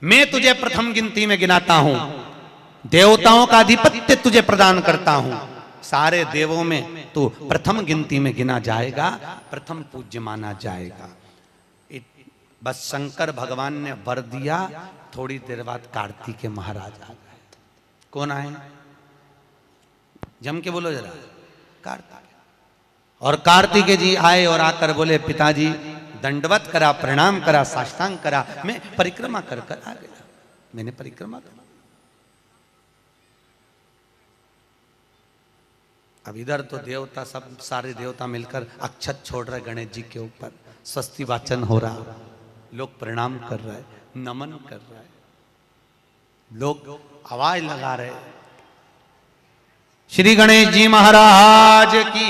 मैं तुझे प्रथम गिनती में गिनाता हूं, देवताओं का आधिपत्य तुझे प्रदान करता हूं, सारे देवों में तू प्रथम गिनती में गिना जाएगा, प्रथम पूज्य माना जाएगा। बस शंकर भगवान ने वर दिया, थोड़ी देर बाद कार्तिकेय महाराज आ गए। कौन आए? जम के बोलो जरा, कार्तिकेय। और कार्तिकेय जी आए और आकर बोले, पिताजी दंडवत करा, प्रणाम करा, साष्टांग करा, मैं परिक्रमा कर कर आ गया, मैंने परिक्रमा करा। अब इधर तो देवता सब, सारे देवता मिलकर अक्षत छोड़ रहे गणेश जी के ऊपर, स्वस्ति वाचन हो रहा, लोग प्रणाम कर रहे, नमन कर रहे, लोग आवाज लगा रहे, श्री गणेश जी महाराज की।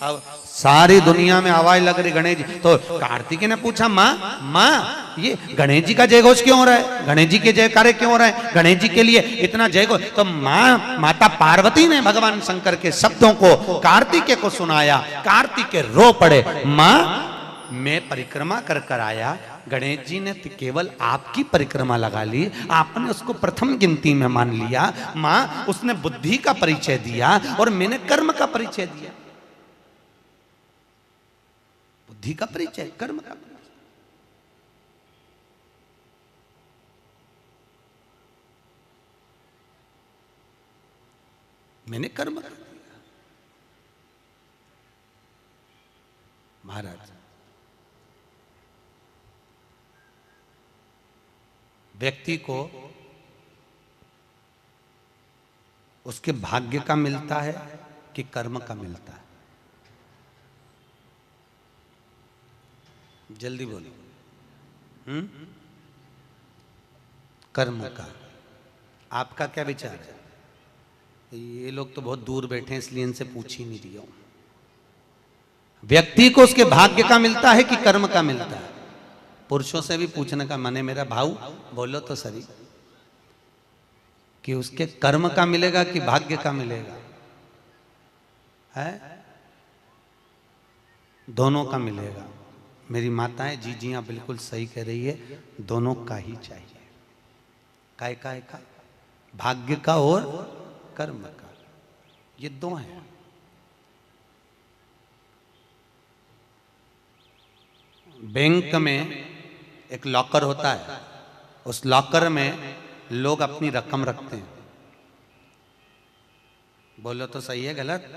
अब सारी दुनिया में आवाज लग रही गणेश जी। तो कार्तिकेय ने पूछा, माँ ये गणेश जी का जयघोष क्यों हो रहा है, गणेश जी के जयकारे क्यों हो रहा है, गणेश जी के लिए इतना जयघोष? तो माता पार्वती ने भगवान शंकर के शब्दों को कार्तिकेय को सुनाया। कार्तिकेय रो पड़े, माँ मैं परिक्रमा कर कर आया, गणेश जी ने तो केवल आपकी परिक्रमा लगा ली, आपने उसको प्रथम गिनती में मान लिया। माँ उसने बुद्धि का परिचय दिया और मैंने कर्म का परिचय दिया। बुद्धि का परिचय, कर्म का परिचय। मैंने कर्म कर दिया। महाराज, व्यक्ति को उसके भाग्य का मिलता है कि कर्म का मिलता है? जल्दी बोलो। कर्म का। आपका क्या विचार है? ये लोग तो बहुत दूर बैठे हैं, इसलिए इनसे पूछ ही नहीं रही हूं। व्यक्ति को उसके भाग्य का मिलता है कि कर्म का मिलता है? पुरुषों से भी पूछने का मन है मेरा, भाऊ बोलो तो सही, कि उसके कर्म का मिलेगा कि भाग्य का मिलेगा? है दोनों का मिलेगा। मेरी माताएं जी हाँ बिल्कुल सही कह रही है, दोनों का ही चाहिए। काय का भाग्य का और कर्म का, ये दो हैं। बैंक में एक लॉकर होता है, उस लॉकर में लोग अपनी रकम रखते हैं। बोलो तो सही है गलत?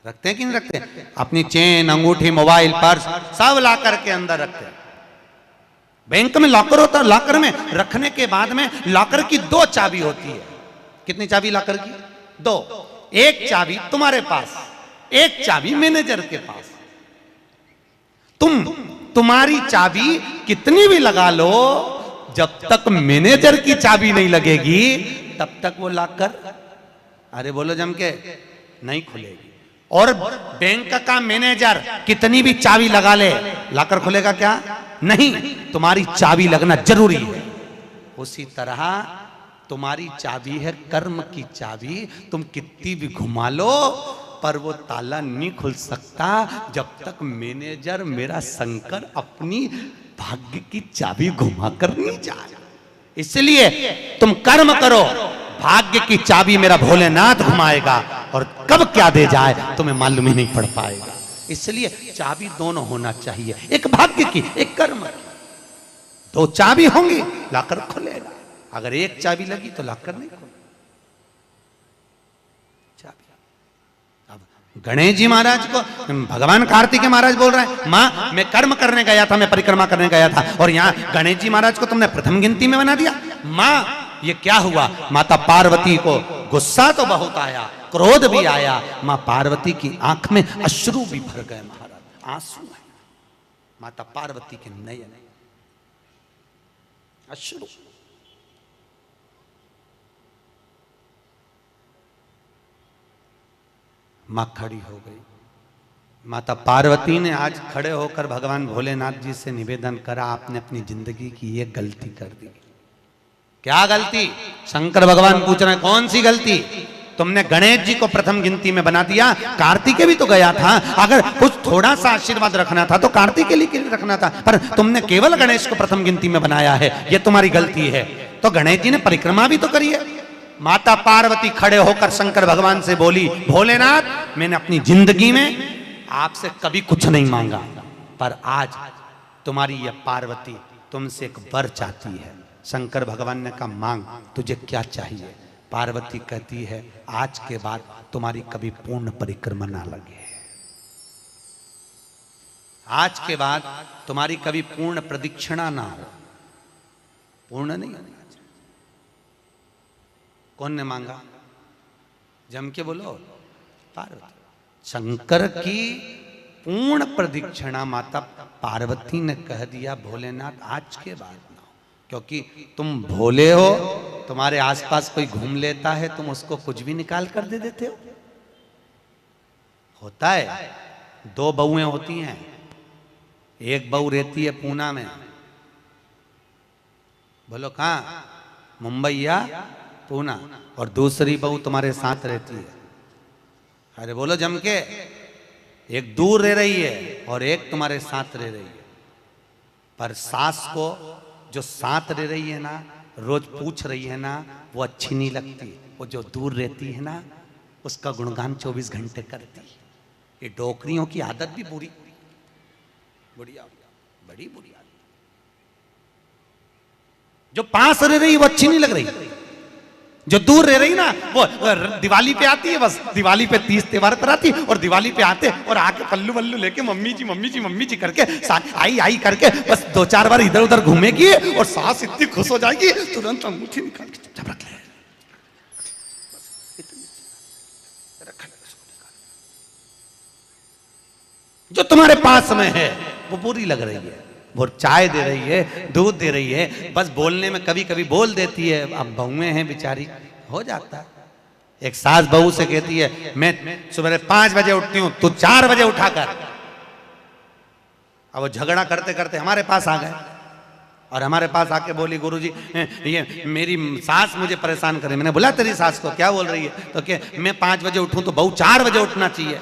रखते हैं कि नहीं रखते? अपनी चेन, अंगूठी, मोबाइल, पर्स सब लॉकर के अंदर रखते हैं। बैंक में लॉकर होता है, लॉकर में रखने के बाद में लॉकर की दो चाबी होती है। कितनी चाबी लॉकर की? दो। एक चाबी तुम्हारे पास, एक चाबी मैनेजर के पास। तुम्हारी चाबी कितनी भी लगा लो, जब तक मैनेजर की चाबी नहीं लगेगी तब तक वो लॉकर, अरे बोलो जम के, नहीं खुलेगी। और बैंक का मैनेजर कितनी भी चाबी लगा ले, लॉकर खुलेगा क्या? नहीं, तुम्हारी चाबी लगना जरूरी है। उसी तरह तुम्हारी चाबी है कर्म की चाबी, तुम कितनी भी घुमा लो पर वो ताला नहीं खुल सकता जब तक मैनेजर मेरा शंकर अपनी भाग्य की चाबी घुमा कर नहीं जाए। इसलिए तुम कर्म करो, भाग्य की चाबी मेरा भोलेनाथ घुमाएगा, और कब क्या दे जाए तुम्हें मालूम ही नहीं पड़ पाएगा। इसलिए चाबी दोनों होना चाहिए, एक भाग्य की, एक कर्म की। दो चाबी होंगी लॉकर खुलेगा, अगर एक चाबी लगी तो लॉकर नहीं खुलेगा। गणेश जी महाराज को भगवान कार्तिकेय महाराज बोल रहे हैं, माँ मैं कर्म करने गया था, मैं परिक्रमा करने गया था, और यहाँ गणेश जी महाराज को तुमने प्रथम गिनती में बना दिया। माँ ये क्या हुआ? माता पार्वती को गुस्सा तो बहुत आया, क्रोध भी आया, माँ पार्वती की आंख में अश्रु भी भर गए। महाराज आंसू है माता पार्वती के नयन, अश्रु। मां खड़ी हो गई। माता पार्वती ने आज खड़े होकर भगवान भोलेनाथ जी से निवेदन करा, आपने अपनी जिंदगी की ये गलती कर दी। क्या गलती? शंकर भगवान पूछ रहे हैं कौन सी गलती? तुमने गणेश जी को प्रथम गिनती में बना दिया, कार्तिकेय भी तो गया था। अगर कुछ थोड़ा सा आशीर्वाद रखना था तो कार्तिकेय के लिए रखना था, पर तुमने केवल गणेश को प्रथम गिनती में बनाया है, ये तुम्हारी गलती है। तो गणेश जी ने परिक्रमा भी तो करी है। माता पार्वती खड़े होकर शंकर भगवान से बोली, भोलेनाथ मैंने अपनी जिंदगी में आपसे कभी कुछ नहीं मांगा, पर आज तुम्हारी यह पार्वती तुमसे एक वर चाहती है। शंकर भगवान ने कहा मांग, तुझे क्या चाहिए? पार्वती कहती है आज के बाद तुम्हारी कभी पूर्ण परिक्रमा ना लगे, आज के बाद तुम्हारी कभी पूर्ण प्रदक्षिणा ना हो, पूर्ण नहीं होना चाहिए। कौन ने मांगा? जम के बोलो, पार्वती। शंकर की पूर्ण प्रदक्षिणा माता पार्वती ने कह दिया भोलेनाथ आज के बाद ना हो, क्योंकि तुम भोले हो, तुम्हारे आसपास कोई घूम लेता है तुम उसको कुछ भी निकाल कर दे देते हो। होता है, दो बहुएं होती हैं, एक बहू रहती है पूना में, बोलो कहाँ, मुंबई या पूना, और दूसरी बहू तुम्हारे साथ रहती है। अरे बोलो जम के, एक दूर रह रही है और एक तुम्हारे साथ रह रही है। पर सास को जो साथ रह रही है ना, रोज पूछ रही है ना, वो अच्छी नहीं लगती। वो जो दूर रहती है ना, उसका गुणगान 24 घंटे करती है। ये डोकरियों की आदत भी बुरी, बढ़िया, बड़ी बुरी आदत। जो पास रह रही वो अच्छी नहीं लग रही, जो दूर रह रही ना वो दिवाली पे आती है, बस दिवाली पे 30 त्योहार पर आती है, और दिवाली पे आते और आके पल्लू वल्लू लेके मम्मी जी मम्मी जी मम्मी जी करके आई आई करके बस 2-4 बार इधर उधर घूमेगी और सास इतनी खुश हो जाएगी, तुरंत अंगूठी निकाल के चुपचाप रख ले, जो तुम्हारे पास में है वो बुरी लग रही है। वो चाय दे रही है, दूध दे रही है, बस बोलने में कभी कभी बोल देती है। अब बहुएं हैं बेचारी, हो जाता है। एक सास बहू से कहती है मैं सुबह 5 बजे उठती हूं, तू 4 बजे उठा कर। अब वो झगड़ा करते करते हमारे पास आ गए और हमारे पास आके बोली गुरुजी ये मेरी सास मुझे परेशान करे। मैंने बोला तेरी सास को क्या बोल रही है? तो क्या मैं 5 बजे उठूं तो बहू 4 बजे उठना चाहिए।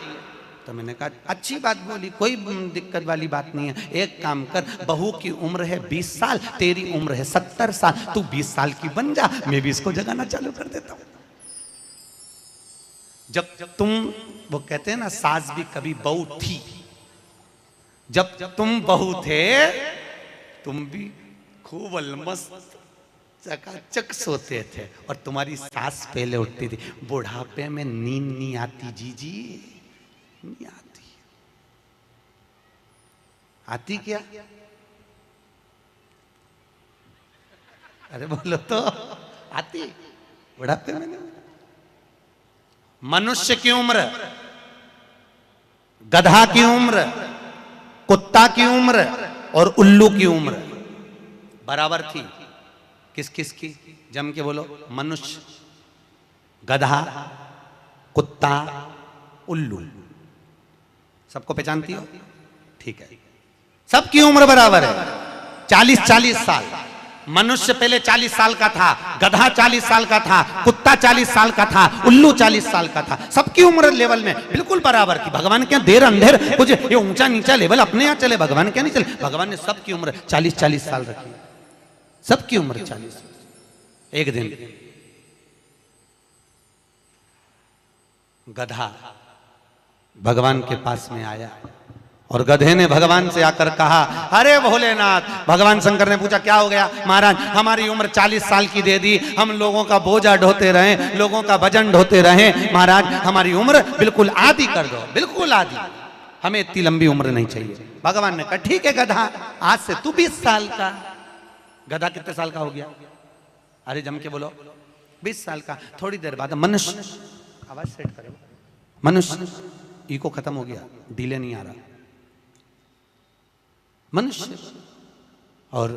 तो मैंने कहा अच्छी बात बोली, कोई दिक्कत वाली बात नहीं है। एक काम कर, बहू की उम्र है 20 साल, तेरी उम्र है 70 साल, तू 20 साल की बन जा, मैं भी इसको जगाना चालू कर देता हूं। जब तुम, वो कहते हैं ना सास भी कभी बहू थी, जब तुम बहू थे तुम भी खूब अलमस्त चकाचक सोते थे और तुम्हारी सास पहले उठती थी। बुढ़ापे में नींद नहीं आती जीजी, नहीं आती। आती क्या? अरे बोलो तो, आती बुढ़ापे में नहीं। मनुष्य की उम्र, गधा की उम्र, कुत्ता की उम्र और उल्लू की उम्र बराबर थी। किस किस की? जम के बोलो। मनुष्य, गधा, कुत्ता, उल्लू। सबको पहचानती हो? ठीक है, सबकी उम्र बराबर है, 40-40 साल। मनुष्य पहले 40 साल का था, गधा 40 साल का था, कुत्ता 40 साल का था, उल्लू 40 साल का था। सबकी उम्र लेवल में बिल्कुल बराबर की। भगवान क्या देर अंधेर कुछ ये ऊंचा नीचा लेवल अपने यहाँ चले, भगवान क्या नहीं चले। भगवान ने सबकी उम्र 40-40 साल रखी, सबकी उम्र 40। एक दिन गधा भगवान के पास में आया और गधे ने भगवान से आकर कहा अरे भोलेनाथ। भगवान शंकर ने पूछा क्या हो गया? महाराज हमारी उम्र 40 साल की दे दी, हम लोगों का बोझा ढोते रहे, लोगों का वजन ढोते रहे, महाराज हमारी उम्र बिल्कुल आधी कर दो, बिल्कुल आधी, हमें इतनी लंबी उम्र नहीं चाहिए। भगवान ने कहा ठीक है गधा, आज से तू 20 साल का। गधा कितने साल का हो गया? अरे जम के बोलो, 20 साल का। थोड़ी देर बाद मनुष्य, आवाज सेट करो, मनुष्य इको खत्म हो गया, डिले नहीं आ रहा। मनुष्य, और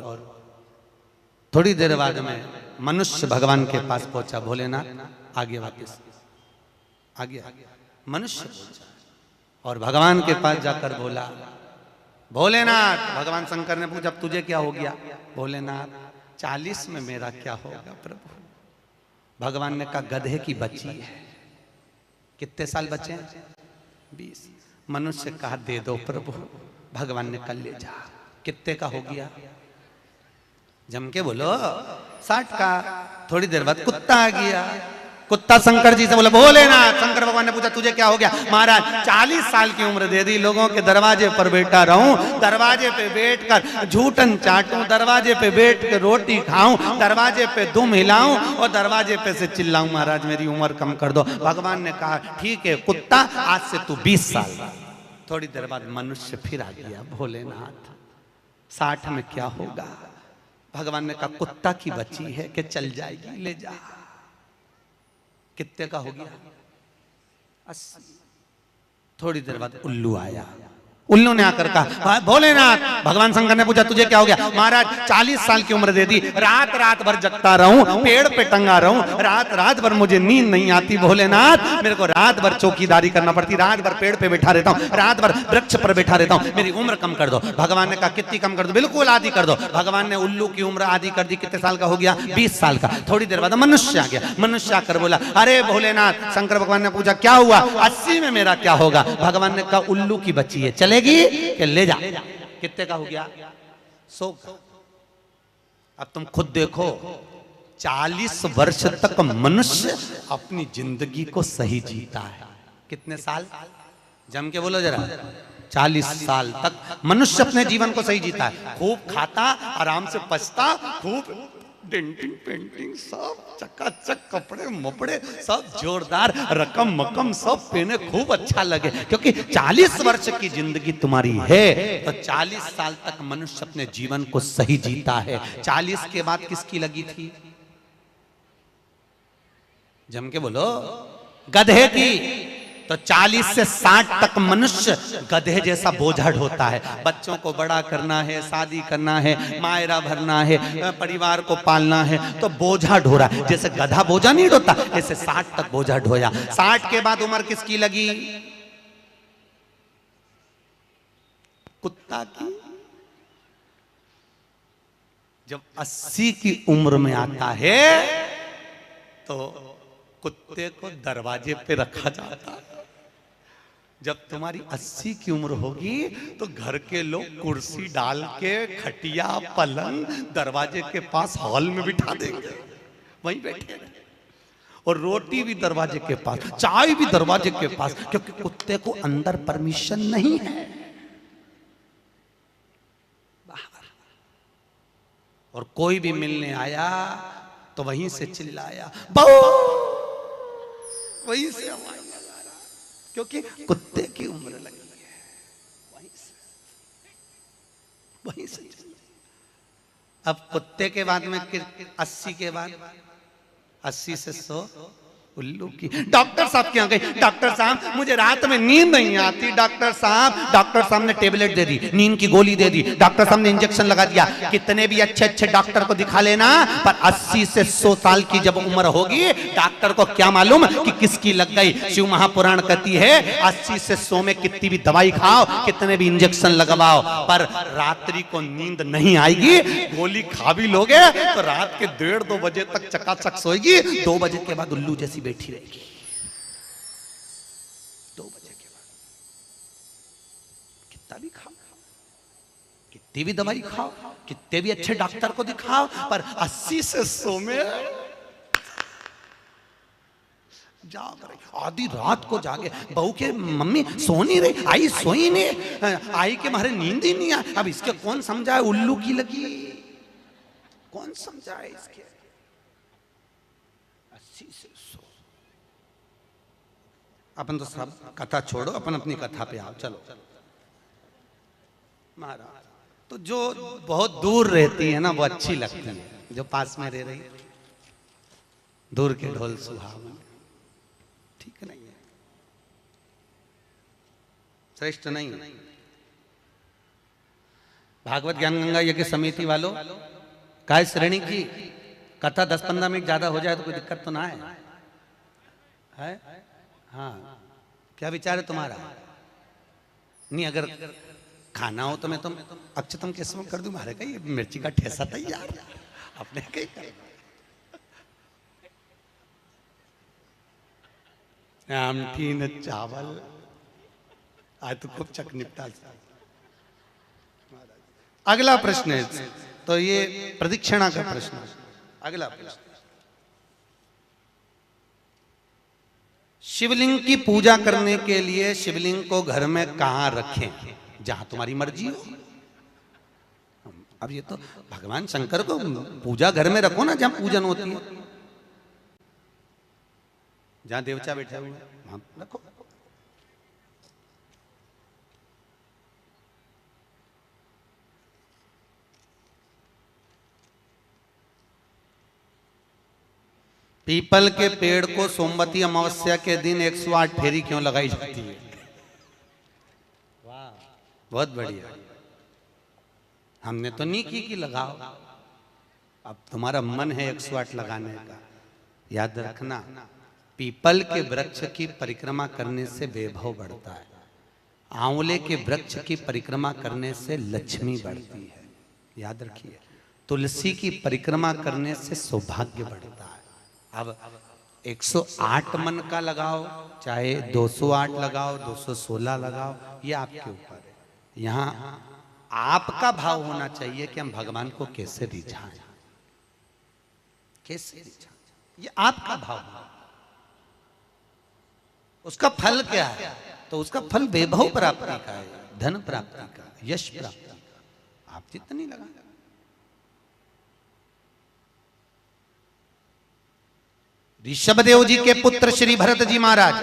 थोड़ी देर बाद में मनुष्य भगवान के पास पहुंचा। भोलेनाथ आगे वापस आगे मनुष्य पहुंचा और भगवान के पास जाकर बोला भोलेनाथ। भगवान शंकर ने पूछा तुझे क्या हो गया? भोलेनाथ 40 में मेरा क्या होगा प्रभु? भगवान ने कहा गधे की बच्ची है, कितने साल बचे हैं? 20। मनुष्य कहा दे दो प्रभु, भगवान ने कल ले जा। कितने का हो गया? जम के बोलो 60 का। थोड़ी देर बाद कुत्ता आ गया। कुत्ता शंकर जी से बोला भोलेनाथ। शंकर भगवान ने पूछा तुझे क्या हो गया? महाराज 40 साल की उम्र दे दी, लोगों के दरवाजे पर बैठा रहूं, दरवाजे पे बैठकर झूठन चाटूं, दरवाजे पे बैठ कर रोटी खाऊं, दरवाजे पे दुम हिलाऊं और दरवाजे पे से चिल्लाऊं महाराज मेरी उम्र कम कर दो। भगवान ने कहा ठीक है कुत्ता, आज से तू 20 साल। थोड़ी देर बाद मनुष्य फिर आ गया। भोलेनाथ 60 में क्या होगा? भगवान ने कहा कुत्ता की बच्ची है कि चल जाएगी, ले जा। कितने का हो गया? 80। थोड़ी देर बाद उल्लू आया। उल्लू ने आकर कहा भोलेनाथ। भगवान शंकर ने पूछा तुझे क्या हो गया? महाराज 40 साल की उम्र दे दी, रात रात भर जगता रहूं, पेड़ पे टंगा रहूं, रात रात भर मुझे नींद नहीं आती भोलेनाथ, मेरे को रात भर चौकीदारी करना पड़ती, रात भर पेड़ पे बैठा रहता हूं, रात भर वृक्ष पर बैठा रहता हूं, मेरी उम्र कम कर दो। भगवान ने कहा कितनी कम कर दो? बिल्कुल आधी कर दो। भगवान ने उल्लू की उम्र आधी कर दी। कितने साल का हो गया? 20 साल का। थोड़ी देर बाद मनुष्य आ गया। मनुष्य आकर बोला अरे भोलेनाथ। शंकर भगवान ने पूछा क्या हुआ? 80 में मेरा क्या होगा? भगवान ने कहा उल्लू की बच्ची है, चलेगी कि ले जा। कितने का हो गया? 100 का। अब तुम खुद देखो 40 वर्ष तक मनुष्य अपनी जिंदगी को सही जीता है। कितने साल? जम के बोलो जरा। 40 साल तक मनुष्य अपने जीवन को सही जीता है। खूब खाता, आराम से पचता, खूब डेंटिंग पेंटिंग सब चकाचक, कपड़े मपड़े सब जोरदार, रकम मकम सब पहने, खूब अच्छा लगे। क्योंकि 40 वर्ष की जिंदगी तुम्हारी है तो 40 साल तक मनुष्य अपने जीवन को सही जीता है। 40 के बाद किसकी लगी थी? जम के बोलो। गधे की। तो 40 से 60 तक मनुष्य गधे जैसा बोझा ढोता है। बच्चों को बड़ा करना है, शादी करना है, मायरा भरना है, परिवार को पालना है, तो बोझा ढो रहा है। जैसे गधा बोझा नहीं ढोता, ऐसे 60 तक बोझा ढोया। 60 के बाद उम्र किसकी लगी? कुत्ता की। जब 80 की उम्र में आता है तो कुत्ते को दरवाजे पे रखा जाता है। जब तुम्हारी 80 की उम्र होगी तो घर के लोग कुर्सी डाल के खटिया पलंग दरवाजे के पास हॉल में बिठा देंगे, वहीं बैठे और रोटी भी दरवाजे के पास, चाय भी दरवाजे के पास, क्योंकि कुत्ते को अंदर परमिशन नहीं है। और कोई भी मिलने आया तो वहीं से चिल्लाया बहु, वहीं से आवाज लगा रहा, क्योंकि कुत्ते की उम्र लगी है। वहीं से अब कुत्ते के बाद में 80 के बाद 80 से 100 उल्लू की। डॉक्टर साहब क्या गई? डॉक्टर साहब मुझे रात में नींद नहीं आती। डॉक्टर साहब ने टेबलेट दे दी, नींद की गोली दे दी, डॉक्टर साहब ने इंजेक्शन लगा दिया। कितने भी अच्छे अच्छे डॉक्टर को दिखा लेना, पर 80 से 100 साल की जब उम्र होगी डॉक्टर को क्या मालूम कि किसकी लग गई। शिव महापुराण कहती है 80 से 100 में कितनी भी दवाई खाओ, कितने भी इंजेक्शन लगवाओ, पर रात्रि को नींद नहीं आएगी। गोली खा भी लोगे तो रात के 1:30-2 बजे तक चकाचक सोएगी, 2 बजे के बाद उल्लू जैसी बैठी रहेगी। 2 बजे के बाद कितना भी खाओ, कितनी भी दवाई खाओ, कितने भी अच्छे डॉक्टर को दिखाओ, पर 80 से 100 में जाग रही। आधी रात को जागे, बहू के मम्मी सो नहीं रही, आई सोई नहीं, आई के मारे नींद ही नहीं आई। अब इसके कौन समझाए उल्लू की लगी, कौन समझाए इसके। 80 से 100। अपन तो सब कथा छोड़ो, अपन अपनी कथा पे आओ। चलो महाराज, तो जो बहुत दूर रहती है ना वो अच्छी लगती है, जो पास में रह रही दूर के ढोल सुहावन, ठीक नहीं है, श्रेष्ठ नहीं है। भागवत ज्ञान गंगा यज्ञ समिति वालों काय श्रेणी की कथा 10-15 मिनट ज्यादा हो जाए तो कोई दिक्कत तो ना है? हाँ, क्या विचार है तुम्हारा? नहीं, अगर खाना हो तो मैं तुम अक्षतम केसम कर दूं, मारे का ये मिर्ची का ठेसा तैयार, अपने कहीं आमठी न चावल। आज तो खूब चक निपटा। अगला प्रश्न है, तो ये प्रदक्षिणा का प्रश्न। अगला प्रश्न, शिवलिंग की पूजा करने के लिए शिवलिंग को घर में कहां रखें? जहां तुम्हारी मर्जी हो। अब ये तो भगवान शंकर को पूजा घर में रखो ना, जहां पूजन होती है, जहां देवता बैठे हुए वहां रखो। पीपल के पेड़ को सोमवती अमावस्या के दिन 108 फेरी क्यों लगाई जाती है? वाह, बहुत बढ़िया। हमने तो नहीं की कि लगाओ, अब तुम्हारा मन है 108 लगाने का। याद रखना, पीपल के वृक्ष की परिक्रमा करने से वैभव बढ़ता है, आंवले के वृक्ष की परिक्रमा करने से लक्ष्मी बढ़ती है। याद रखिए, तुलसी की परिक्रमा करने से सौभाग्य बढ़ता है। अब 108 मन का लगाओ, चाहे 208 लगाओ, 216 लगाओ, ये आपके ऊपर है। यहाँ आपका भाव होना चाहिए कि हम भगवान को कैसे रिझाएं, कैसे रिझाएं, ये आपका भाव है। उसका फल क्या है? तो उसका फल वैभव प्राप्ति का है, धन प्राप्ति का, यश प्राप्ति का। आप जितनी लगा, ऋषभदेव जी के पुत्र श्री भरत जी महाराज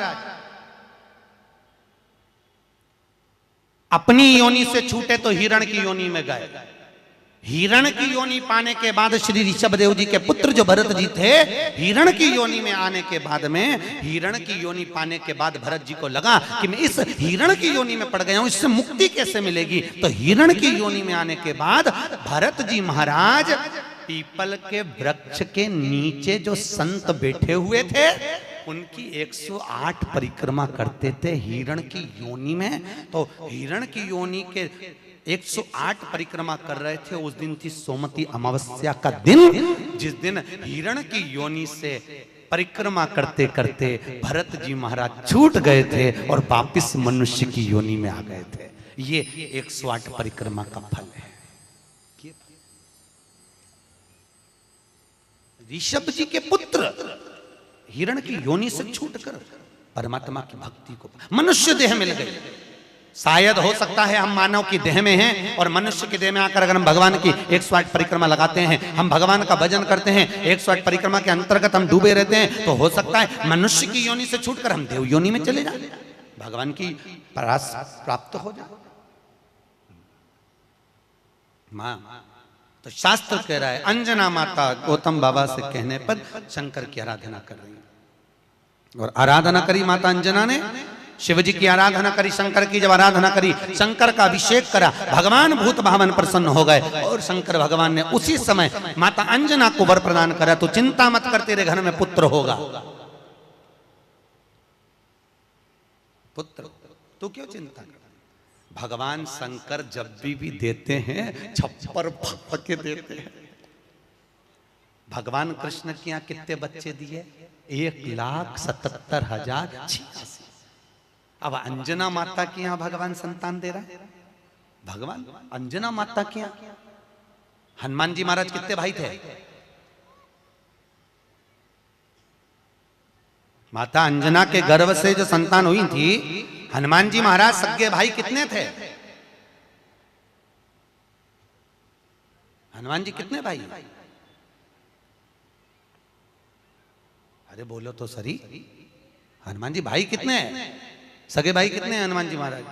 अपनी योनि से छूटे तो हिरण की योनि में गए। हिरण की योनि पाने के बाद श्री ऋषभदेव जी के पुत्र जो भरत जी थे, हिरण की योनि में आने के बाद में, हिरण की योनि पाने के बाद भरत जी को लगा कि मैं इस हिरण की योनि में पड़ गया हूं, इससे मुक्ति कैसे मिलेगी? तो हिरण की योनि में आने के बाद भरत जी महाराज पीपल के वृक्ष के नीचे जो संत बैठे हुए थे, उनकी 108 परिक्रमा करते थे हिरण की योनि में। तो हिरण की योनि के 108 परिक्रमा कर रहे थे। उस दिन थी सोमवती अमावस्या का दिन, जिस दिन हिरण की योनि से परिक्रमा करते करते भरत जी महाराज छूट गए थे और वापिस मनुष्य की योनि में आ गए थे। ये 108 परिक्रमा का फल है। ऋषभ जी के पुत्र हिरण की योनि से छूटकर परमात्मा की भक्ति को, मनुष्य देह मिल गई। शायद हो सकता है हम मानव की देह में हैं और मनुष्य की देह में आकर अगर हम भगवान की 108 परिक्रमा लगाते हैं, हम भगवान का भजन करते हैं, 108 परिक्रमा के अंतर्गत हम डूबे रहते हैं, तो हो सकता है मनुष्य की योनि से छूटकर हम देव योनि में चले जाए, भगवान की परास प्राप्त हो जाए। मां तो शास्त्र कह रहा है, अंजना माता गौतम बाबा से कहने पर शंकर की आराधना कर रही है। और आराधना करी माता अंजना ने, शिव जी की आराधना करी, शंकर की जब आराधना करी, शंकर का अभिषेक करा, भगवान भूत भावन प्रसन्न हो गए और शंकर भगवान ने उसी समय माता अंजना को वर प्रदान करा, तो चिंता मत कर, तेरे घर में पुत्र होगा। पुत्र, तू क्यों चिंता कर? भगवान शंकर जब भी देते हैं छप्पर फक के देते हैं। भगवान कृष्ण के यहाँ कितने बच्चे दिए? 1,77,086। अब अंजना माता के यहाँ भगवान संतान दे रहा है। भगवान अंजना माता के यहाँ, हनुमान जी महाराज कितने भाई थे? माता अंजना के गर्भ से जो संतान हुई थी, हनुमान जी महाराज सगे भाई कितने थे? हनुमान जी कितने भाई? अरे बोलो तो सही, हनुमान जी भाई कितने हैं? सगे भाई कितने हैं हनुमान जी महाराज?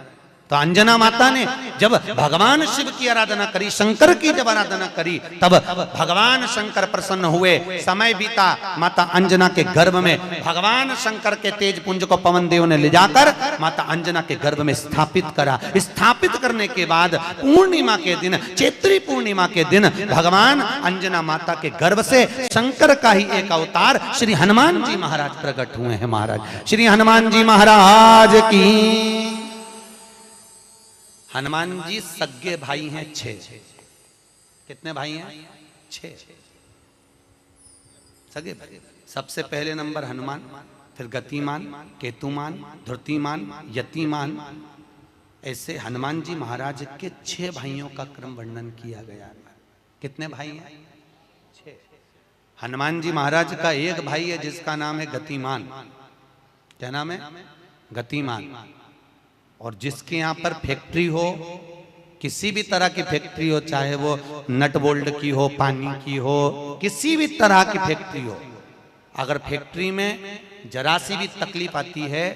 तो अंजना माता ने जब भगवान शिव की आराधना करी, शंकर की जब आराधना करी, तब भगवान शंकर प्रसन्न हुए। समय बीता, माता अंजना के गर्भ में भगवान शंकर के तेज पुंज को पवन देव ने ले जाकर माता अंजना के गर्भ में स्थापित करा। स्थापित करने के बाद पूर्णिमा के दिन, चैत्री पूर्णिमा के दिन, भगवान अंजना माता के गर्भ से शंकर का ही एक अवतार श्री हनुमान जी महाराज प्रकट हुए हैं। महाराज श्री हनुमान जी महाराज की। हनुमान जी सगे भाई हैं 6। कितने भाई हैं? 6 सगे भाई। सबसे पहले नंबर हनुमान, फिर गतिमान, केतुमान, धृतिमान, यतिमान, ऐसे हनुमान जी महाराज के 6 भाइयों का क्रम वर्णन किया गया। कितने भाई हैं? 6। हनुमान जी महाराज का एक भाई है जिसका नाम है गतिमान। क्या नाम है? गतिमान। और जिसके यहाँ पर फैक्ट्री हो, किसी भी तरह की फैक्ट्री हो, चाहे वो नट बोल्ट की हो, पानी की हो, किसी भी तरह की फैक्ट्री हो, अगर फैक्ट्री में जरा सी भी तकलीफ आती है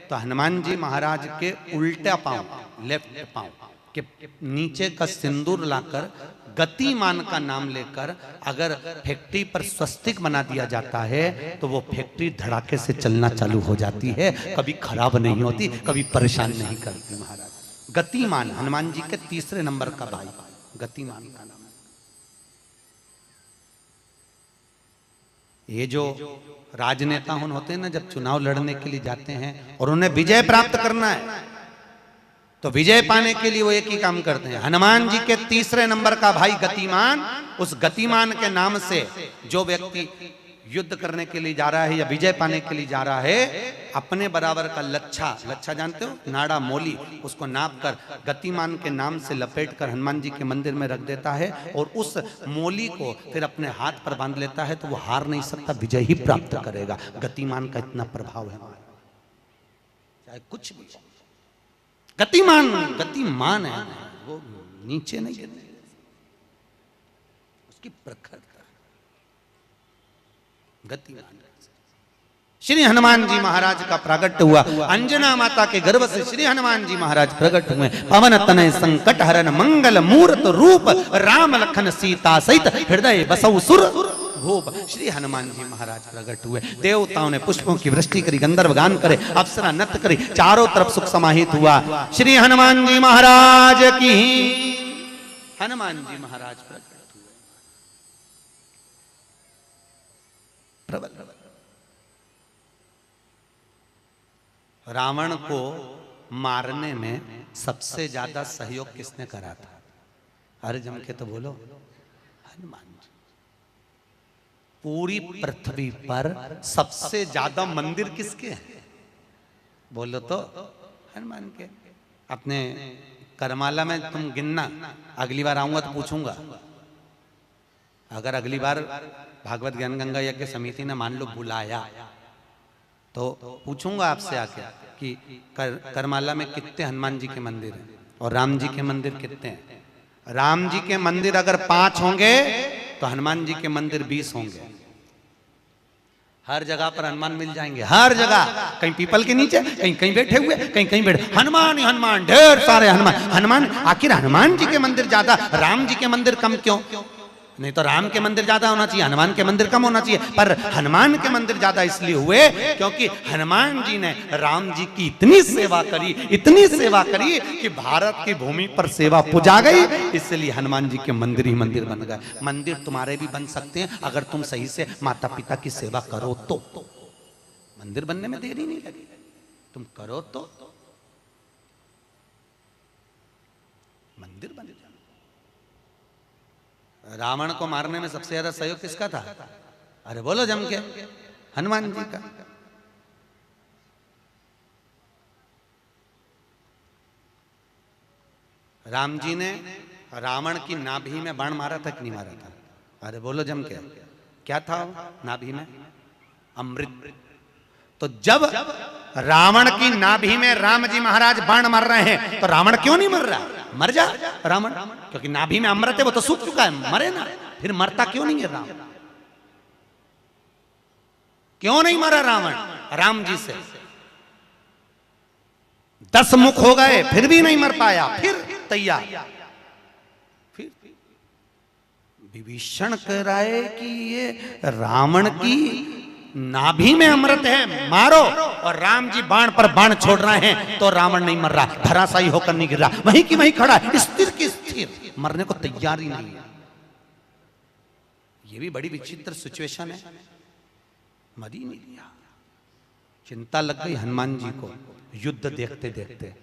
तो हनुमान जी महाराज के उल्टा पांव, लेफ्ट पांव के नीचे का सिंदूर लाकर गतिमान का नाम लेकर अगर फैक्ट्री पर स्वस्तिक बना दिया जाता है तो वो फैक्ट्री धड़ाके से चलना चालू हो जाती है, कभी खराब नहीं होती, कभी परेशान नहीं करती। महाराज गतिमान, हनुमान जी के 3 नंबर का भाई गतिमान का नाम। ये जो राजनेता होते हैं ना, जब चुनाव लड़ने के लिए जाते हैं और उन्हें विजय प्राप्त करना है तो विजय पाने के लिए वो एक ही काम करते हैं। हनुमान जी के 3 नंबर का भाई गतिमान, उस गतिमान के नाम से जो व्यक्ति युद्ध करने के लिए जा रहा है या विजय पाने के लिए जा रहा है, अपने बराबर का लच्छा, लच्छा जानते हो, नाड़ा मोली, उसको नाप कर गतिमान के नाम से लपेट कर हनुमान जी के मंदिर में रख देता है और उस मोली को फिर अपने हाथ पर बांध लेता है तो वो हार नहीं सकता, विजय ही प्राप्त करेगा। गतिमान का इतना प्रभाव है, चाहे कुछ भी। गतिमान, गतिमान है, वो नीचे नहीं गिरने, उसकी प्रखरता। गतिमान श्री हनुमान जी महाराज का प्रागट्य हुआ। अंजना माता के गर्भ से श्री हनुमान जी महाराज प्रकट हुए। पवन तनय संकट हरन मंगल मूर्त रूप, राम लखन सीता सहित हृदय बसौ सुर भूप। श्री हनुमान जी महाराज प्रकट हुए। देवताओं ने पुष्पों की वृष्टि करी, गंधर्व गान करे, अप्सरा नृत्य करी, चारों तरफ सुख समाहित हुआ। श्री हनुमान जी महाराज की। हनुमान जी महाराज प्रकट हुए। प्रबल रावण को मारने में सबसे ज्यादा सहयोग किसने करा था? अरे जम के तो बोलो, हनुमान जी। पूरी पृथ्वी पर सबसे ज्यादा मंदिर किसके हैं? बोलो तो हनुमान के। अपने करमाला में तुम गिनना, अगली बार आऊंगा तो पूछूंगा। अगर अगली बार भागवत ज्ञान गंगा यज्ञ समिति ने मान लो बुलाया तो पूछूंगा आपसे आके कि करमाला में कितने हनुमान जी के मंदिर हैं और राम जी के मंदिर कितने हैं। राम जी के मंदिर अगर 5 होंगे तो हनुमान जी के मंदिर 20 होंगे। हर जगह पर हनुमान मिल जाएंगे, हर जगह। कहीं पीपल के नीचे, कहीं कहीं बैठे हुए, कहीं कहीं बैठे, हनुमान ही हनुमान, ढेर सारे हनुमान। हनुमान, आखिर हनुमान जी के मंदिर ज्यादा, राम जी के मंदिर कम क्यों? नहीं तो राम के मंदिर ज्यादा होना चाहिए, हनुमान के मंदिर कम होना चाहिए। पर हनुमान के मंदिर ज्यादा इसलिए हुए क्योंकि हनुमान जी ने राम जी की इतनी सेवा करी, इतनी सेवा करी कि भारत की भूमि पर सेवा पुजा गई। इसलिए हनुमान जी के मंदिर ही मंदिर बन गए। मंदिर तुम्हारे भी बन सकते हैं अगर तुम सही से माता पिता की सेवा करो तो। मंदिर बनने में देरी नहीं लगी, तुम करो तो मंदिर बन जाए। रावण को मारने में सबसे ज्यादा सहयोग किसका था? अरे बोलो जम के, हनुमान जी का। राम जी ने रावण की नाभि में बाण मारा था कि नहीं मारा था? अरे बोलो जम के, क्या था नाभि में? अमृत। तो जब रावण की नाभि में राम जी महाराज बाण मार रहे हैं तो रावण क्यों नहीं मर रहा? मर जा रावण, क्योंकि नाभि में अमृत है, वो तो सूख चुका है, मरे ना। फिर मरता क्यों नहीं है राम? क्यों नहीं मरा रावण? राम जी से 10 मुख हो गए फिर भी नहीं मर पाया। फिर तैयार, फिर विभीषण कह रहा है कि ये रावण की नाभि में अमृत है, मारो। और राम जी बाण पर बाण छोड़ रहे हैं तो रावण नहीं मर रहा, धराशायी होकर नहीं गिर रहा, वहीं की वहीं खड़ा है, स्थिर की स्थिर, मरने को तैयार ही नहीं है। ये भी बड़ी विचित्र सिचुएशन है। मर ही नहीं लिया। चिंता लग गई हनुमान जी को युद्ध देखते देखते।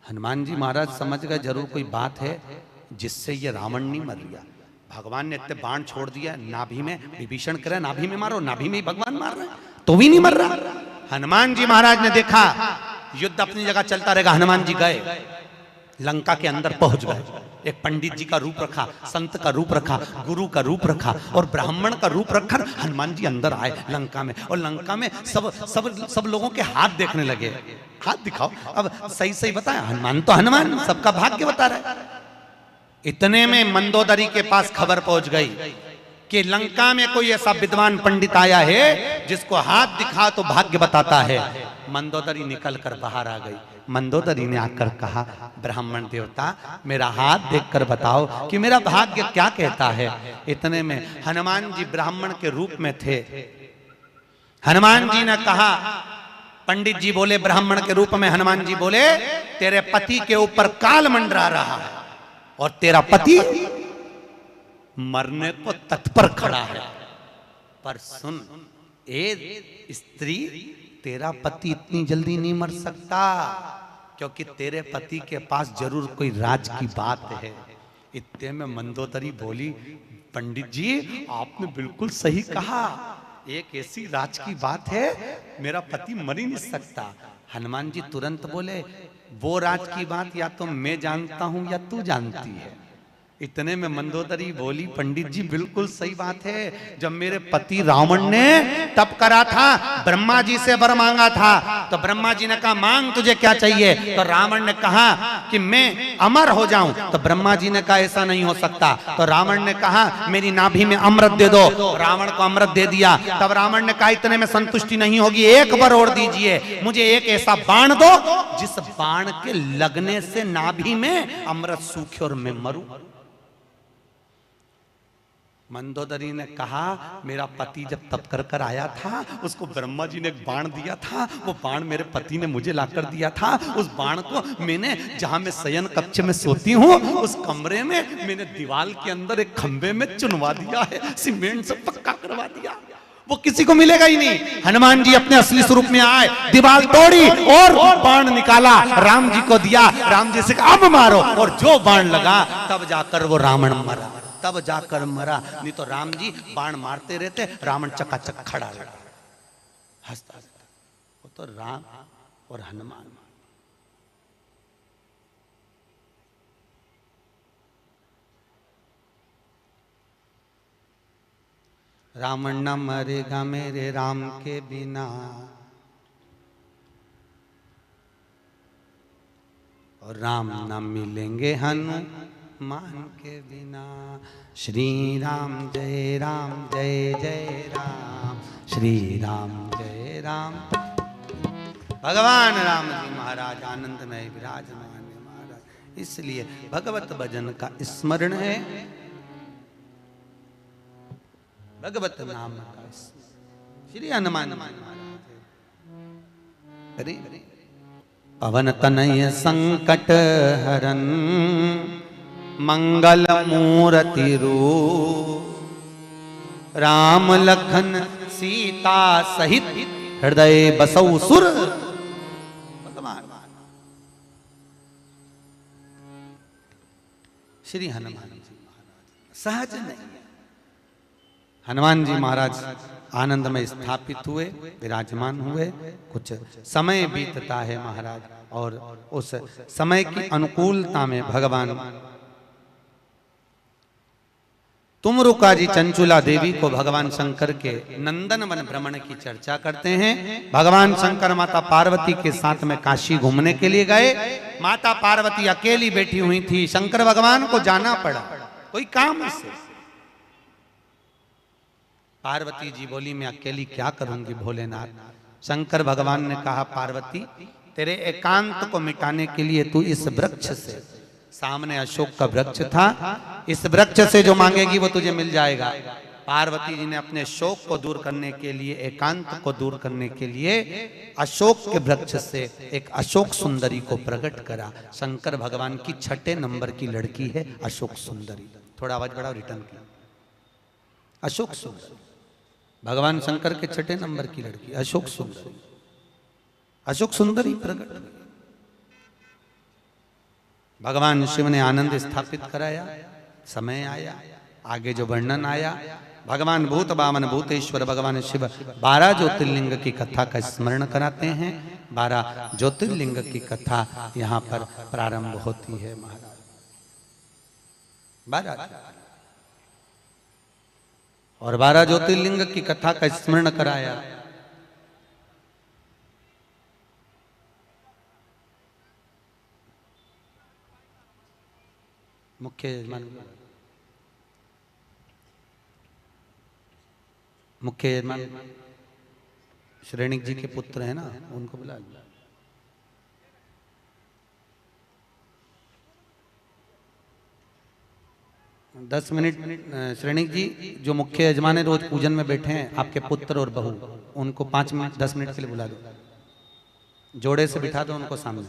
हनुमान जी महाराज समझ गए जरूर कोई बात है जिससे ये रावण नहीं मर गया। भगवान ने इतने बाण छोड़ दिया नाभि में, विभीषण करे नाभि में मारो, नाभि में ही भगवान मार रहे हैं तो भी नहीं मर रहा। हनुमान जी महाराज ने देखा युद्ध अपनी जगह चलता रहेगा, हनुमान जी गए लंका के अंदर पहुंच गए। एक पंडित जी का रूप रखा, संत का रूप रखा, गुरु का रूप रखा और ब्राह्मण का रूप रखकर हनुमान जी अंदर आए लंका में। और लंका में सब सब सब लोगों के हाथ देखने लगे, हाथ दिखाओ। अब सही सही बताया, हनुमान तो हनुमान, सबका भाग्य बता रहा है। इतने में मंदोदरी के पास खबर पहुंच गई कि लंका में कोई ऐसा विद्वान पंडित आया है जिसको हाथ दिखा तो भाग्य बताता है। मंदोदरी निकल कर बाहर आ गई। मंदोदरी ने आकर कहा, ब्राह्मण देवता मेरा हाथ देखकर बताओ कि मेरा भाग्य क्या कहता है। इतने में हनुमान जी ब्राह्मण के रूप में थे। हनुमान जी ने कहा, पंडित जी बोले ब्राह्मण के रूप में, हनुमान जी बोले तेरे पति के ऊपर काल मंडरा रहा है और तेरा पति मरने को तत्पर खड़ा है। पर सुन ए स्त्री, तेरा पति इतनी जल्दी नहीं मर सकता, क्योंकि तेरे पति के पास जरूर कोई राज की बात है। इतने में मंदोदरी बोली, पंडित जी आपने बिल्कुल सही कहा, एक ऐसी राज की बात है, मेरा पति मर ही नहीं सकता। हनुमान जी तुरंत बोले, वो राज की बात या तो मैं जानता हूं या तू जानती है। इतने में मंदोदरी बोली, पंडित जी बिल्कुल सही बात है, जब मेरे पति रावण ने तप करा था, ब्रह्मा जी से वर मांगा था, तो ब्रह्मा जी ने कहा मांग तुझे क्या चाहिए, तो रावण ने कहा कि मैं अमर हो जाऊं, तो ब्रह्मा जी ने कहा ऐसा नहीं हो सकता। तो रावण ने कहा मेरी नाभि में अमृत दे दो, रावण को अमृत दे दिया। तब रावण ने कहा इतने में संतुष्टि नहीं होगी, एक बार और दीजिए, मुझे एक ऐसा बाण दो जिस बाण के लगने से नाभि में अमृत सूखे और मैं मरूं। मंदोदरी ने कहा मेरा पति जब तप कर कर आया था, उसको ब्रह्मा जी ने एक बाण दिया था, वो बाण मेरे पति ने मुझे लाकर दिया था। उस बाण को मैंने, जहां मैं शयन कक्ष में सोती हूँ, उस कमरे में मैंने दीवार के अंदर एक खंबे में चुनवा दिया है, सीमेंट से पक्का करवा दिया, वो किसी को मिलेगा ही नहीं। हनुमान जी अपने असली स्वरूप में आए, दीवार तोड़ी और बाण निकाला, राम जी को दिया। राम जी से कहा अब मारो, और जो बाण लगा तब जाकर वो रावण मरा, तब जाकर मरा। नहीं तो राम जी बाण मारते रहते, रावण चकाचक खड़ा रहता, हंसता रहता। वो तो राम और हनुमान। रावण न मरेगा मेरे राम के बिना, और राम न मिलेंगे हनुमान के बिना। श्री राम जय जय राम, श्री राम जय राम। भगवान राम जी महाराज आनंद में विराजमान है महाराज, इसलिए भगवत भजन का स्मरण है, भगवत नाम का श्री हनुमान महाराज। अरे पवन तनय संकट हरन, मंगल मूर्ति रूप, राम लखन सीता सहित हृदय बसौ सुर। भगवान श्री हनुमान जी महाराज सहज नहीं, हनुमान जी महाराज आनंद में स्थापित हुए, विराजमान हुए। कुछ समय बीतता है महाराज, और उस समय की अनुकूलता में भगवान तुमरुका जी चंचुला देवी को भगवान शंकर के नंदन वन भ्रमण की चर्चा करते हैं। भगवान शंकर माता पार्वती के साथ में काशी घूमने के लिए गए। माता पार्वती अकेली बैठी हुई थी, शंकर भगवान को जाना पड़ा कोई काम से। पार्वती जी बोली मैं अकेली क्या करूंगी भोलेनाथ। शंकर भगवान ने कहा पार्वती तेरे एकांत को मिटाने के लिए तू इस वृक्ष से, सामने अशोक का वृक्ष था, इस वृक्ष से जो मांगेगी वो तुझे मिल जाएगा। पार्वती जी ने अपने शोक को दूर करने के लिए, एकांत को दूर करने के लिए अशोक के वृक्ष से एक अशोक सुंदरी को प्रकट करा। शंकर भगवान की 6 नंबर की लड़की है अशोक सुंदरी। थोड़ा आवाज बढ़ाओ, रिटर्न किया। अशोक सुंदरी भगवान शंकर के 6 नंबर की लड़की अशोक सुंदरी। अशोक सुंदरी प्रकट, भगवान शिव ने आनंद स्थापित कराया। समय आया, आगे जो वर्णन आया भगवान भूत बामन भूतेश्वर भगवान शिव 12 ज्योतिर्लिंग की कथा का स्मरण कराते हैं। 12 ज्योतिर्लिंग की कथा यहाँ पर प्रारंभ होती है महाराज। 12 और 12 ज्योतिर्लिंग की कथा का स्मरण कराया। मुख्य यजमान श्रेणिक जी के पुत्र है ना, उनको बुला लो। दस मिनट श्रेणिक जी जो मुख्य यजमान है रोज पूजन में बैठे हैं, आपके पुत्र और बहू, उनको 5 मिनट 10 मिनट के लिए बुला दो, जोड़े से बिठा दो उनको सामने।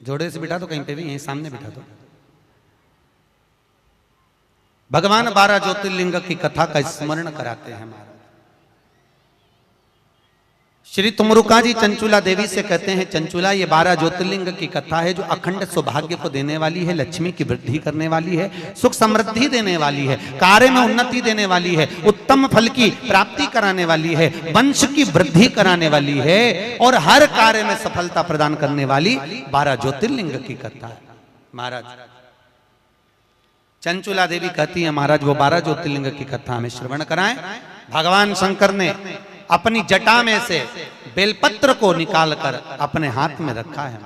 जोड़े से बिठा दो, कहीं पे भी यहीं सामने बिठा दो। भगवान 12 ज्योतिर्लिंग की कथा का स्मरण कराते हैं महाराज। श्री तुमरुका जी चंचुला देवी से कहते हैं, चंचुला ये 12 ज्योतिर्लिंग की कथा है जो अखंड सौभाग्य को देने वाली है, लक्ष्मी की वृद्धि करने वाली है, सुख समृद्धि देने वाली है, कार्य में उन्नति देने वाली है, उत्तम फल की प्राप्ति कराने वाली है, वंश की वृद्धि कराने वाली है और हर कार्य में सफलता प्रदान करने वाली 12 ज्योतिर्लिंग की कथा है महाराज। चंचुला देवी कहती है महाराज वो 12 ज्योतिर्लिंग की कथा हमें श्रवण कराएं। भगवान शंकर ने अपनी जटा में से बेलपत्र को निकालकर अपने हाथ में रखा है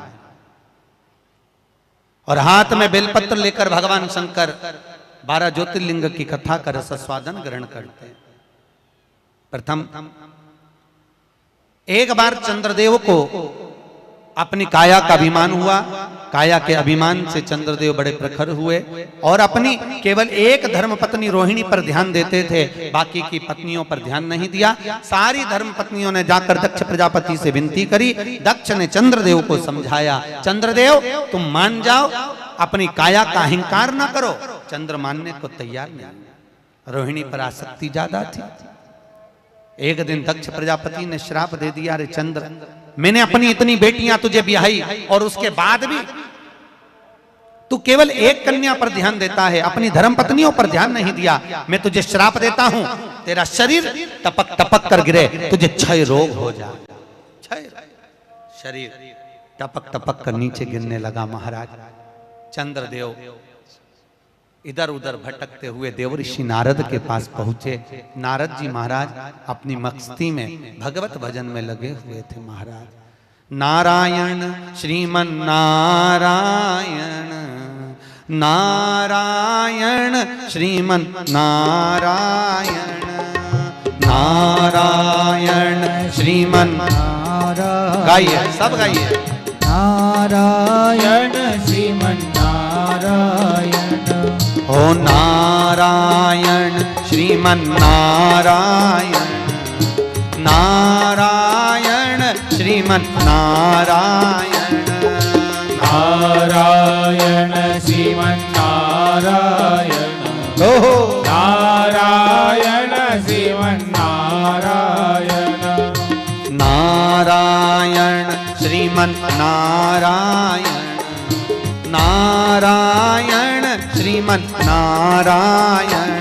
और हाथ में बेलपत्र लेकर भगवान शंकर 12 ज्योतिर्लिंग की कथा का रसस्वादन ग्रहण करते हैं। प्रथम एक बार चंद्रदेव को अपनी काया का अभिमान हुआ, काया के अभिमान से चंद्रदेव बड़े प्रखर हुए और अपनी केवल एक धर्म पत्नी रोहिणी पर ध्यान देते थे, बाकी की पत्नियों पर ध्यान नहीं दिया। सारी धर्म पत्नियों ने जाकर दक्ष प्रजापति से विनती करी। दक्ष ने चंद्रदेव को समझाया, चंद्रदेव तुम मान जाओ, अपनी काया का अहंकार ना करो। चंद्र मानने को तैयार नहीं, रोहिणी पर आसक्ति ज्यादा थी। एक दिन दक्ष प्रजापति ने श्राप दे दिया, अरे चंद्र मैंने अपनी इतनी बेटियां तुझे ब्याही और उसके बाद भी तू केवल एक कन्या पर ध्यान देता है, अपनी धर्म पत्नियों पर ध्यान नहीं दिया। मैं तुझे श्राप देता हूं, तेरा शरीर टपक टपक कर गिरे, तुझे क्षय रोग हो जाए। क्षय शरीर टपक टपक कर नीचे गिरने लगा महाराज। चंद्रदेव इधर उधर भटकते हुए देवऋषि नारद के पास पहुंचे। नारद जी महाराज अपनी मस्ती में भगवत भजन में लगे हुए थे महाराज। नारायण श्रीमन नारायण, नारायण श्रीमन नारायण, नारायण श्रीमन नारायण। गाइए, सब गाइए। नारायण श्रीमन नारायण, ओ नारायण श्रीमन नारायण, नारायण श्रीमन नारायण, नारायण श्रीमन नारायण, ओहो नारायण श्रीमन नारायण, नारायण श्रीमन नारायण, नारायण श्रीमन नारायण,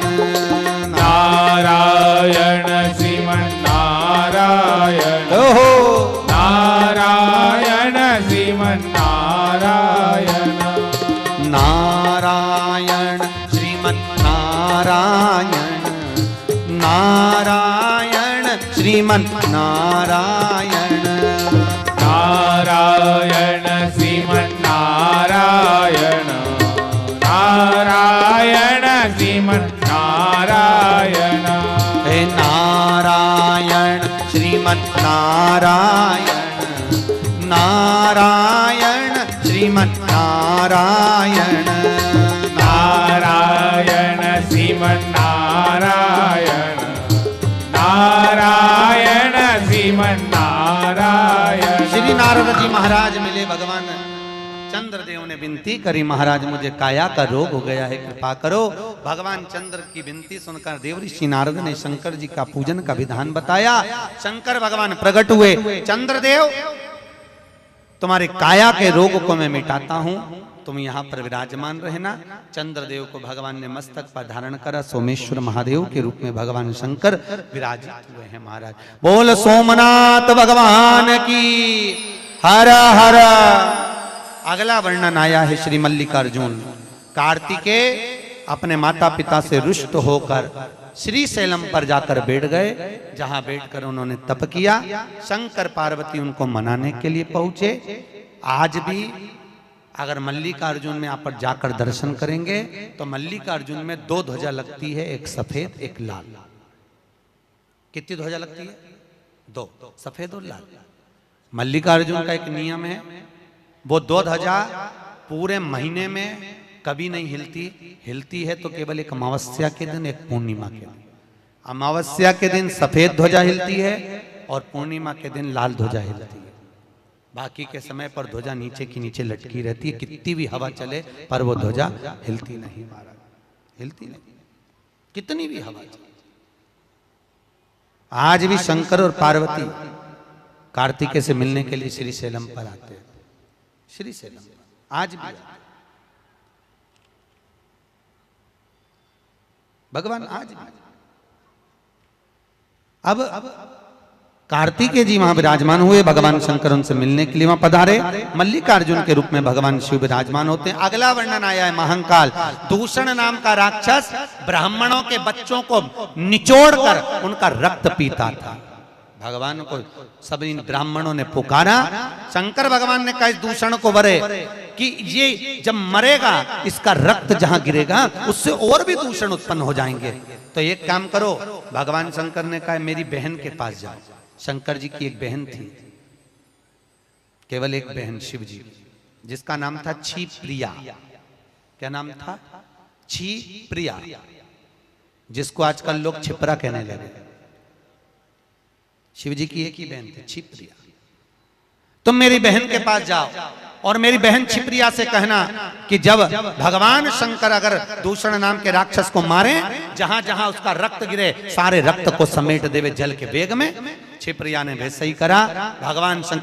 नारायण श्रीमन नारायण, ओहो नारायण श्रीमन नारायण, नारायण श्रीमन नारायण, नारायण श्रीमन नारायण, नारायण श्रीमन नारायण, नारायण श्रीमन नारायण, हे नारायण श्रीमन नारायण, नारायण श्रीमन नारायण, नारायण श्रीमन नारायण, नारायण श्रीमन नारायण। श्री नारद जी महाराज मिले, भगवान चंद्रदेव ने विनती करी, महाराज मुझे काया का रोग हो गया है, कृपा करो। भगवान चंद्र की विनती सुनकर देवऋषि नारद ने शंकर जी का पूजन का विधान बताया। शंकर भगवान प्रकट हुए, चंद्रदेव तुम्हारे काया के रोग को मैं मिटाता हूं, तुम यहाँ पर विराजमान रहना। चंद्रदेव को भगवान ने मस्तक पर धारण करा, सोमेश्वर महादेव के रूप में भगवान शंकर विराजित हुए हैं महाराज। बोल सोमनाथ भगवान की हर हर। अगला वर्णन आया है श्री मल्लिकार्जुन। कार्तिकेय अपने माता पिता से रुष्ट होकर श्री शैलम पर जाकर बैठ गए, जहां बैठकर उन्होंने तप किया। शंकर पार्वती उनको मनाने के लिए पहुंचे। आज भी अगर मल्लिकार्जुन में आप जाकर दर्शन करेंगे तो मल्लिकार्जुन में 2 ध्वजा लगती है, एक सफेद एक लाल। कितनी ध्वजा लगती है? 2, सफेद और लाल। मल्लिकार्जुन का एक नियम है, वो 2 ध्वजा पूरे महीने में कभी नहीं हिलती। हिलती है तो केवल एक अमावस्या के दिन, एक पूर्णिमा के दिन। अमावस्या के दिन सफेद ध्वजा हिलती है और पूर्णिमा के दिन लाल ध्वजा हिलती है। बाकी के समय पर ध्वजा नीचे की नीचे लटकी रहती है, कितनी भी हवा चले पर वो ध्वजा हिलती नहीं महाराज, हिलती नहीं, कितनी भी हवा चले। आज भी शंकर और पार्वती कार्तिकेय से मिलने के लिए श्री शैलम पर आते हैं। श्री शैलम आज भी भगवान आज भी। अब कार्तिकेय जी वहां विराजमान हुए, भगवान शंकर उनसे मिलने के लिए वहां पधारे। मल्लिकार्जुन के रूप में भगवान शिव विराजमान होते हैं। अगला वर्णन आया है महाकाल। दूषण नाम का राक्षस ब्राह्मणों के बच्चों को निचोड़कर उनका रक्त पीता था। भगवान को सब इन ब्राह्मणों ने पुकारा। शंकर भगवान ने कहा इस दूषण को वरे कि ये जब मरेगा इसका रक्त जहां गिरेगा उससे और भी दूषण उत्पन्न हो जाएंगे। तो एक काम करो, भगवान शंकर ने कहा मेरी बहन के पास जाओ। शंकर जी की एक बहन थी, केवल एक बहन शिव जी, जिसका नाम था क्षिप्रिया। क्या नाम था? क्षिप्रिया, जिसको आजकल लोग छिपरा कहने लगे। शिव जी की एक ही बहन थी, क्षिप्रिया। तुम मेरी बहन के पास जाओ और मेरी बहन क्षिप्रिया से कहना कि जब भगवान शंकर अगर दूषण नाम के राक्षस को मारे, जहां जहां उसका रक्त गिरे सारे रक्त को समेट देवे जल के वेग में। क्षिप्रिया ने वैसे ही करा। भगवान शंकर